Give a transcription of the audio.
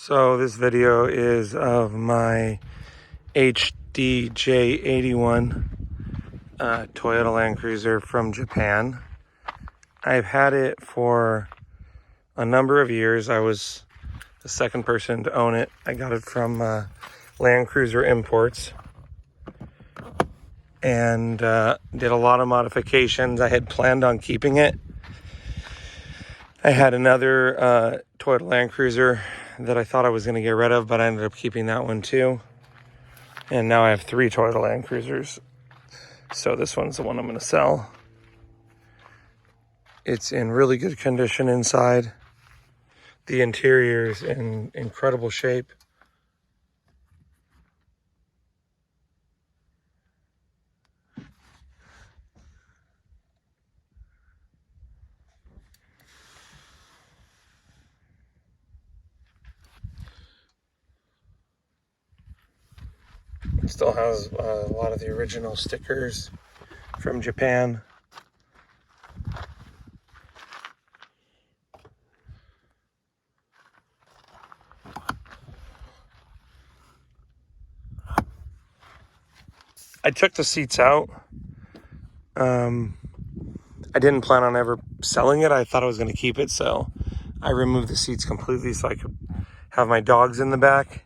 So this video is of my HDJ81 Toyota Land Cruiser from Japan. I've had it for a number of years. I was the second person to own it. I got it from Land Cruiser Imports and did a lot of modifications. I had planned on keeping it. I had another Toyota Land Cruiser that I thought I was going to get rid of, but I ended up keeping that one too. And now I have 3 Toyota Land Cruisers. So this one's the one I'm going to sell. It's in really good condition inside. The interior is in incredible shape. It still has a lot of the original stickers from Japan. I took the seats out. I didn't plan on ever selling it. I thought I was going to keep it, so I removed the seats completely so I could have my dogs in the back.